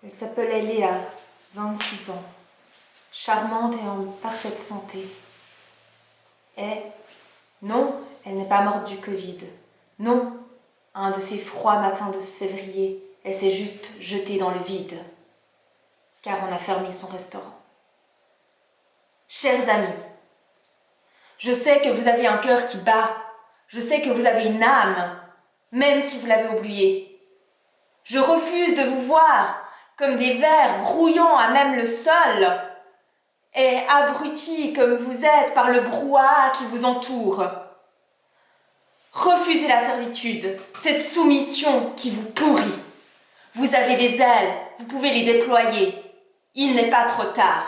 Elle s'appelait Léa, 26 ans, charmante et en parfaite santé. Et non, elle n'est pas morte du Covid. Non, un de ces froids matins de février, elle s'est juste jetée dans le vide, car on a fermé son restaurant. Chers amis, je sais que vous avez un cœur qui bat, je sais que vous avez une âme, même si vous l'avez oubliée. Je refuse de vous voir comme des vers grouillant à même le sol et abrutis comme vous êtes par le brouhaha qui vous entoure. Refusez la servitude, cette soumission qui vous pourrit. Vous avez des ailes, vous pouvez les déployer. Il n'est pas trop tard.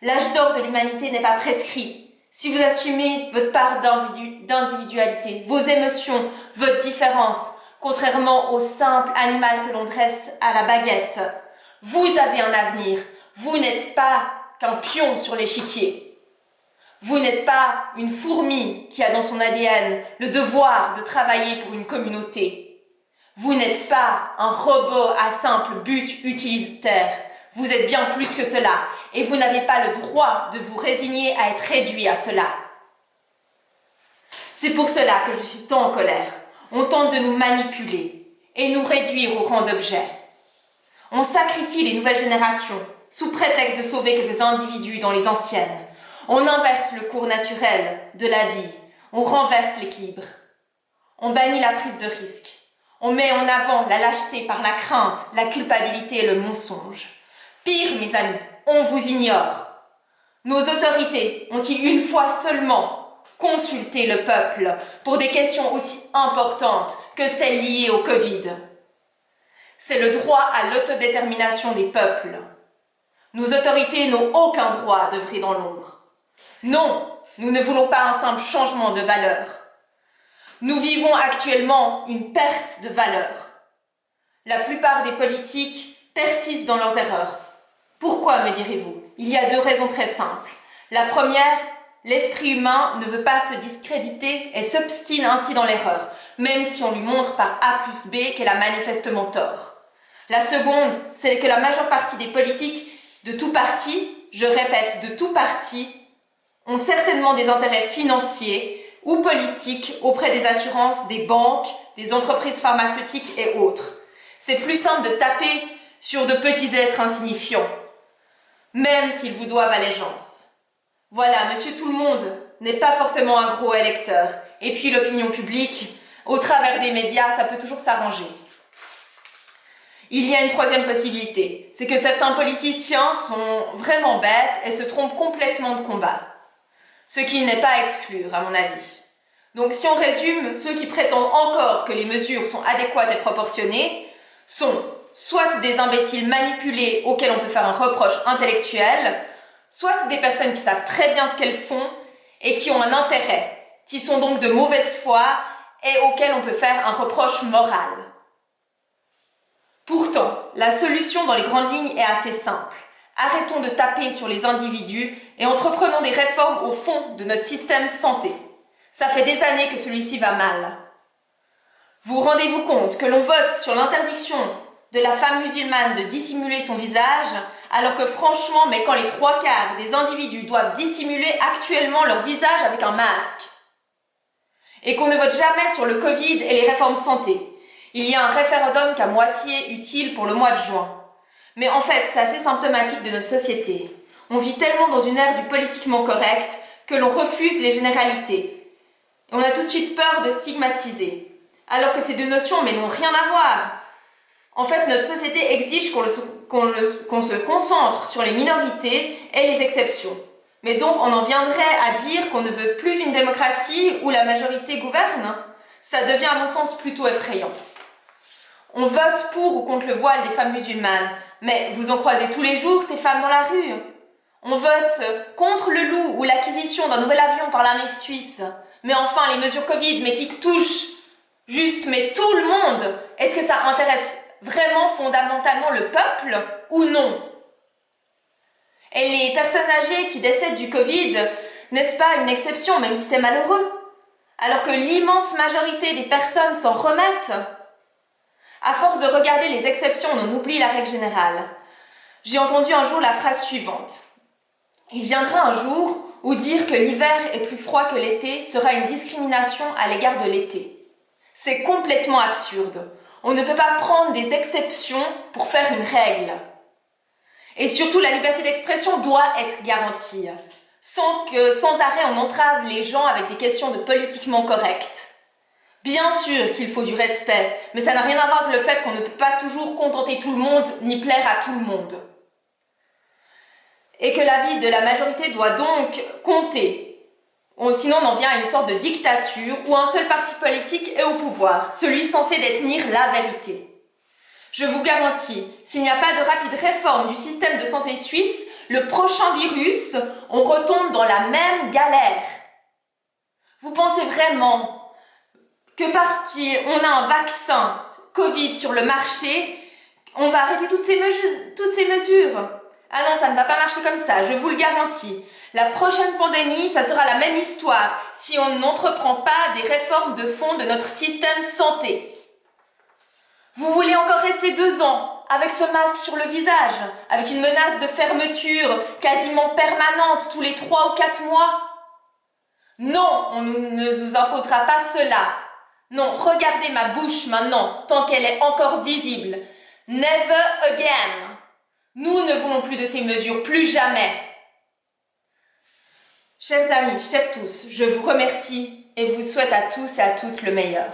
L'âge d'or de l'humanité n'est pas prescrit. Si vous assumez votre part d'individualité, vos émotions, votre différence, contrairement au simple animal que l'on dresse à la baguette, vous avez un avenir. Vous n'êtes pas qu'un pion sur l'échiquier. Vous n'êtes pas une fourmi qui a dans son ADN le devoir de travailler pour une communauté. Vous n'êtes pas un robot à simple but utilitaire. Vous êtes bien plus que cela, et vous n'avez pas le droit de vous résigner à être réduit à cela. C'est pour cela que je suis tant en colère. On tente de nous manipuler et nous réduire au rang d'objets. On sacrifie les nouvelles générations sous prétexte de sauver quelques individus dans les anciennes. On inverse le cours naturel de la vie. On renverse l'équilibre. On bannit la prise de risque. On met en avant la lâcheté par la crainte, la culpabilité et le mensonge. Pire, mes amis, on vous ignore. Nos autorités ont-ils une fois seulement consulté le peuple pour des questions aussi importantes que celles liées au Covid? C'est le droit à l'autodétermination des peuples. Nos autorités n'ont aucun droit d'œuvrer dans l'ombre. Non, nous ne voulons pas un simple changement de valeur. Nous vivons actuellement une perte de valeur. La plupart des politiques persistent dans leurs erreurs. Pourquoi, me direz-vous? Il y a deux raisons très simples. La première, l'esprit humain ne veut pas se discréditer et s'obstine ainsi dans l'erreur, même si on lui montre par A plus B qu'elle a manifestement tort. La seconde, c'est que la majeure partie des politiques de tout parti, je répète, de tout parti, ont certainement des intérêts financiers ou politiques auprès des assurances, des banques, des entreprises pharmaceutiques et autres. C'est plus simple de taper sur de petits êtres insignifiants, même s'ils vous doivent allégeance. Voilà, monsieur tout le monde n'est pas forcément un gros électeur. Et puis l'opinion publique, au travers des médias, ça peut toujours s'arranger. Il y a une troisième possibilité, c'est que certains politiciens sont vraiment bêtes et se trompent complètement de combat. Ce qui n'est pas à exclure, à mon avis. Donc si on résume, ceux qui prétendent encore que les mesures sont adéquates et proportionnées sont soit des imbéciles manipulés auxquels on peut faire un reproche intellectuel, soit des personnes qui savent très bien ce qu'elles font et qui ont un intérêt, qui sont donc de mauvaise foi et auxquels on peut faire un reproche moral. Pourtant, la solution dans les grandes lignes est assez simple. Arrêtons de taper sur les individus et entreprenons des réformes au fond de notre système santé. Ça fait des années que celui-ci va mal. Vous rendez-vous compte que l'on vote sur l'interdiction de la femme musulmane de dissimuler son visage, alors que franchement, mais quand les 3/4 des individus doivent dissimuler actuellement leur visage avec un masque, et qu'on ne vote jamais sur le Covid et les réformes santé. Il y a un référendum qu'à moitié utile pour le mois de juin. Mais en fait, c'est assez symptomatique de notre société. On vit tellement dans une ère du politiquement correct que l'on refuse les généralités. Et on a tout de suite peur de stigmatiser. Alors que ces deux notions n'ont rien à voir. En fait, notre société exige qu'on se concentre sur les minorités et les exceptions. Mais donc, on en viendrait à dire qu'on ne veut plus d'une démocratie où la majorité gouverne? Ça devient, à mon sens, plutôt effrayant. On vote pour ou contre le voile des femmes musulmanes, mais vous en croisez tous les jours ces femmes dans la rue. On vote contre le loup ou l'acquisition d'un nouvel avion par l'armée suisse. Mais enfin, les mesures Covid, mais qui touchent juste, mais tout le monde, est-ce que ça intéresse vraiment fondamentalement le peuple ou non? Et les personnes âgées qui décèdent du Covid, n'est-ce pas une exception, même si c'est malheureux? Alors que l'immense majorité des personnes s'en remettent. À force de regarder les exceptions, on oublie la règle générale. J'ai entendu un jour la phrase suivante. Il viendra un jour où dire que l'hiver est plus froid que l'été sera une discrimination à l'égard de l'été. C'est complètement absurde. On ne peut pas prendre des exceptions pour faire une règle. Et surtout, la liberté d'expression doit être garantie, sans que, sans arrêt, on entrave les gens avec des questions de politiquement correct. Bien sûr qu'il faut du respect, mais ça n'a rien à voir avec le fait qu'on ne peut pas toujours contenter tout le monde, ni plaire à tout le monde. Et que l'avis de la majorité doit donc compter. Sinon, on en vient à une sorte de dictature où un seul parti politique est au pouvoir, celui censé détenir la vérité. Je vous garantis, s'il n'y a pas de rapide réforme du système de santé suisse, le prochain virus, on retombe dans la même galère. Vous pensez vraiment que parce qu'on a un vaccin Covid sur le marché, on va arrêter toutes ces mesures? Ah non, ça ne va pas marcher comme ça, je vous le garantis. La prochaine pandémie, ça sera la même histoire si on n'entreprend pas des réformes de fond de notre système santé. Vous voulez encore rester 2 ans avec ce masque sur le visage, avec une menace de fermeture quasiment permanente tous les 3 ou 4 mois? Non, on ne nous imposera pas cela. Non, regardez ma bouche maintenant, tant qu'elle est encore visible. Never again. Nous ne voulons plus de ces mesures, plus jamais. Chers amis, chers tous, je vous remercie et vous souhaite à tous et à toutes le meilleur.